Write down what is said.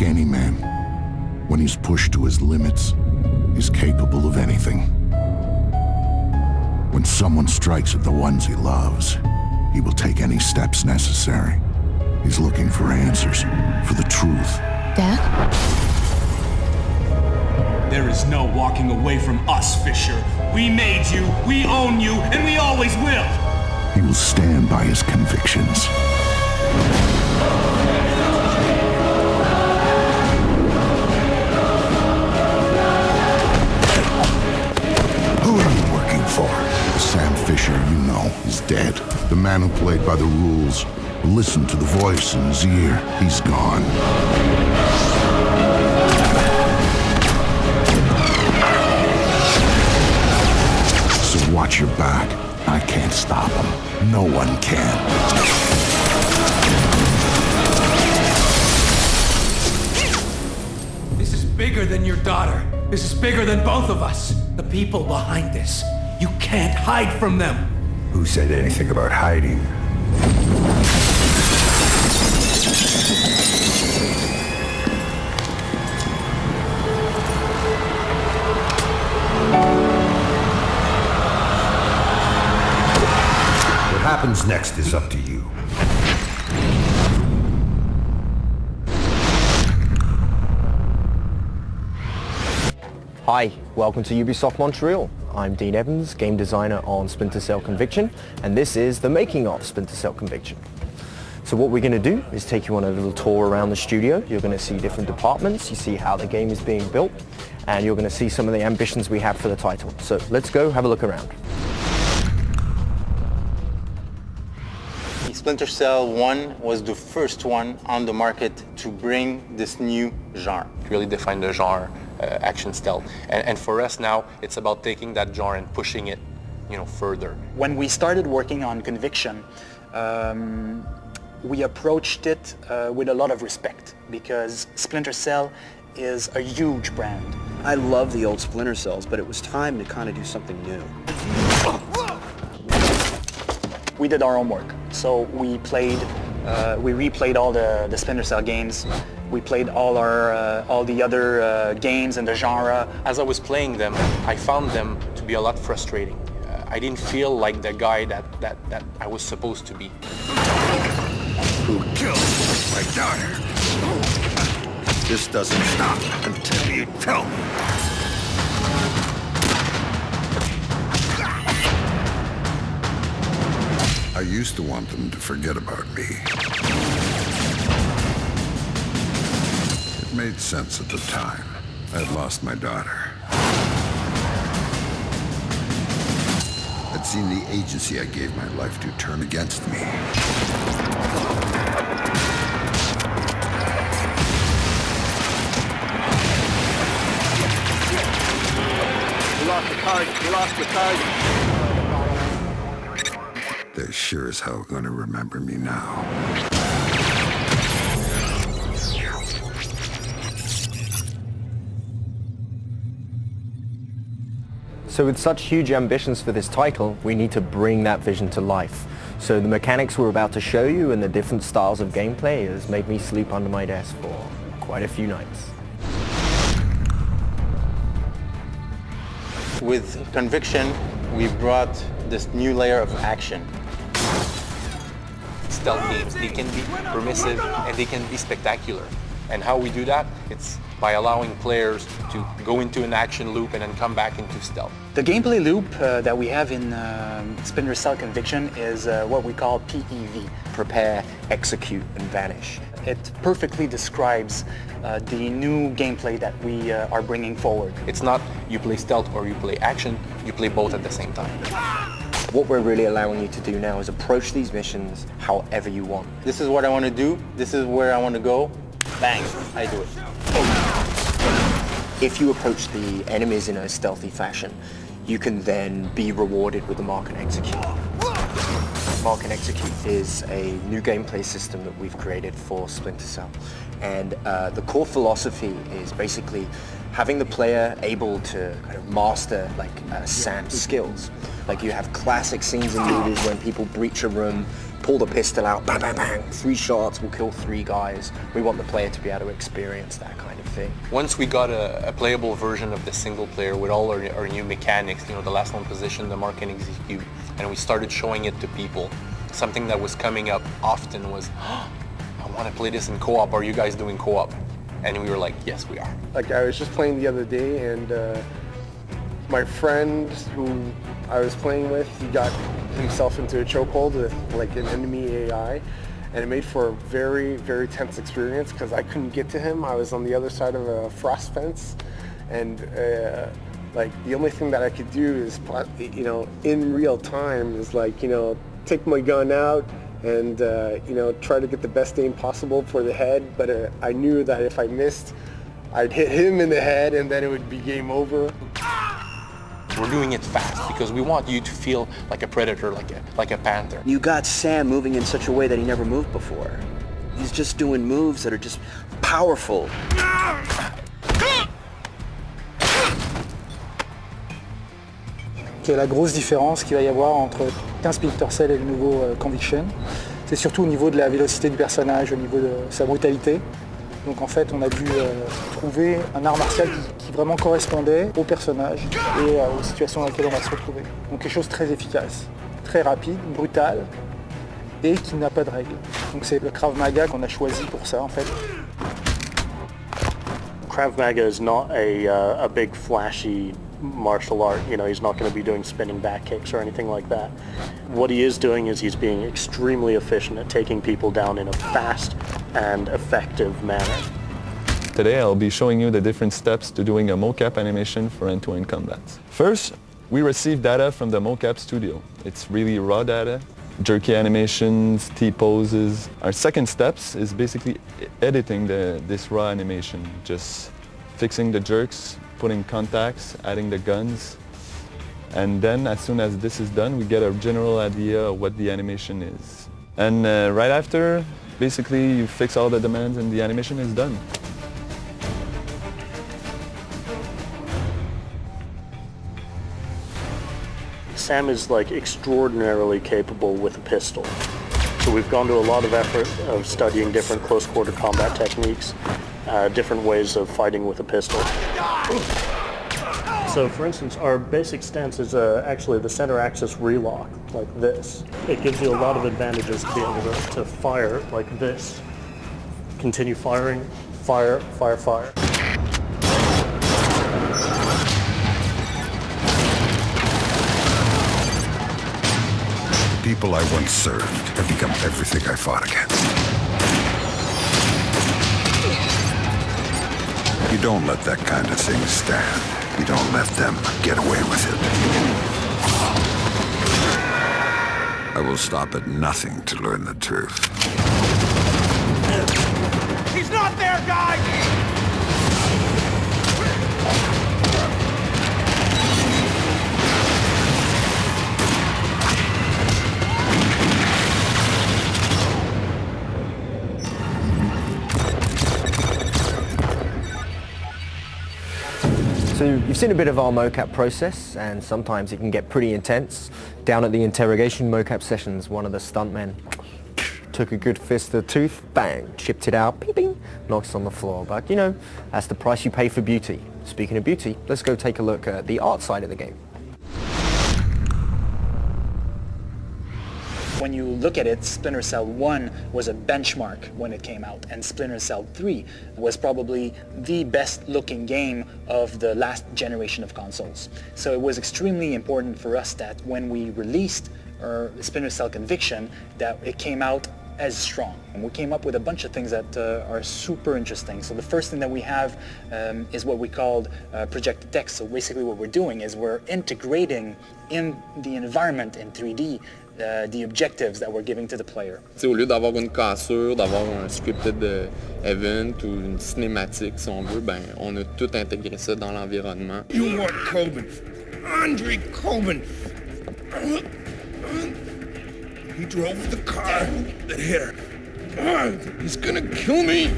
Like any man, when he's pushed to his limits, he's capable of anything. When someone strikes at the ones he loves, he will take any steps necessary. He's looking for answers, for the truth. Dad? There is no walking away from us, Fisher. We made you, we own you, and we always will! He will stand by his convictions. Who are you working for? Sam Fisher, you know, is dead. The man who played by the rules, who listened to the voice in his ear, he's gone. So watch your back. I can't stop him. No one can. This is bigger than your daughter. This is bigger than both of us. The people behind this. You can't hide from them. Who said anything about hiding? What happens next is up to you. Hi, welcome to Ubisoft Montreal. I'm Dean Evans, game designer on Splinter Cell Conviction, and this is the making of Splinter Cell Conviction. So what we're going to do is take you on a little tour around the studio. You're going to see different departments, you see how the game is being built, and you're going to see some of the ambitions we have for the title. So let's go have a look around. Splinter Cell 1 was the first one on the market to bring this new genre. Really define the genre, action stealth. And for us now, it's about taking that genre and pushing it, further. When we started working on Conviction, we approached it with a lot of respect because Splinter Cell is a huge brand. I love the old Splinter Cells, but it was time to kind of do something new. We did our homework. So we replayed all the Splinter Cell games. We played all the other games in the genre. As I was playing them, I found them to be a lot frustrating. I didn't feel like the guy that I was supposed to be. Who killed my daughter? This doesn't stop until you tell me. I used to want them to forget about me. It made sense at the time. I had lost my daughter. I'd seen the agency I gave my life to turn against me. We lost the target. We lost the target. They're sure as hell gonna remember me now. So with such huge ambitions for this title, we need to bring that vision to life. So the mechanics we're about to show you and the different styles of gameplay has made me sleep under my desk for quite a few nights. With Conviction, we brought this new layer of action. Stealth games, they can be permissive and they can be spectacular. And how we do that? It's by allowing players to go into an action loop and then come back into stealth. The gameplay loop that we have in Splinter Cell Conviction is what we call PEV. Prepare, execute, and vanish. It perfectly describes the new gameplay that we are bringing forward. It's not you play stealth or you play action, you play both at the same time. What we're really allowing you to do now is approach these missions however you want. This is what I want to do, this is where I want to go, bang, I do it. If you approach the enemies in a stealthy fashion, you can then be rewarded with the Mark and Execute. Mark and Execute is a new gameplay system that we've created for Splinter Cell. And the core philosophy is basically having the player able to kind of master Sam's skills. Like you have classic scenes in movies when people breach a room, pull the pistol out, bang, bang, bang, 3 shots will kill 3 guys. We want the player to be able to experience that kind of thing. Once we got a playable version of the single player with all our new mechanics, you know, the last one position, the mark and execute, and we started showing it to people, something that was coming up often was, oh, I want to play this in co-op. Are you guys doing co-op? And we were like, yes, we are. Like, I was just playing the other day, and my friend who I was playing with, he got himself into a chokehold with like an enemy AI, and it made for a very, very tense experience because I couldn't get to him. I was on the other side of a frost fence, and like the only thing that I could do is, you know, in real time is like, you know, take my gun out and you know, try to get the best aim possible for the head. But I knew that if I missed, I'd hit him in the head, and then it would be game over. We're doing it fast because we want you to feel like a predator, like a panther. You got Sam moving in such a way that he never moved before. He's just doing moves that are just powerful. La grosse différence qu'il va y avoir entre un Splinter Cell et le nouveau Conviction, c'est surtout au niveau de la vélocité du personnage, au niveau de sa brutalité. Donc en fait, on a dû trouver un art martial qui vraiment correspondait au personnage et aux situations dans lesquelles on va se retrouver. Donc quelque chose de très efficace, très rapide, brutal et qui n'a pas de règles. Donc c'est le Krav Maga qu'on a choisi pour ça en fait. Krav Maga is not a big flashy martial art. You know, he's not going to be doing spinning back kicks or anything like that. What he is doing is he's being extremely efficient at taking people down in a fast and effective manner. Today I'll be showing you the different steps to doing a mocap animation for end-to-end combat. First, we receive data from the mocap studio. It's really raw data, jerky animations, T-poses. Our second steps is basically editing this raw animation, just fixing the jerks, putting contacts, adding the guns, and then as soon as this is done, we get a general idea of what the animation is. And right after, basically you fix all the demands and the animation is done. Sam is like extraordinarily capable with a pistol. So we've gone to a lot of effort of studying different close quarter combat techniques, different ways of fighting with a pistol. So for instance, our basic stance is actually the center axis relock, like this. It gives you a lot of advantages to be able to fire like this. Continue firing, fire, fire, fire. People I once served have become everything I fought against. You don't let that kind of thing stand. You don't let them get away with it. I will stop at nothing to learn the truth. He's not there, guys! So you've seen a bit of our mocap process, and sometimes it can get pretty intense. Down at the interrogation mocap sessions, one of the stuntmen took a good fist of tooth, bang, chipped it out, ping, ping, knocks on the floor. But you know, that's the price you pay for beauty. Speaking of beauty, let's go take a look at the art side of the game. When you look at it, Splinter Cell 1 was a benchmark when it came out, and Splinter Cell 3 was probably the best looking game of the last generation of consoles. So it was extremely important for us that when we released our Splinter Cell Conviction, that it came out as strong. And we came up with a bunch of things that are super interesting. So the first thing that we have is what we called projected text. So basically what we're doing is we're integrating in the environment in 3D the objectives that we're giving to the player. Au lieu d'avoir une cassure, d'avoir un scripted event ou une cinématique, si on veut, ben, on a tout intégré ça dans l'environnement. You want Coben. Andre Coben. He drove the car that hit her. He's gonna kill me.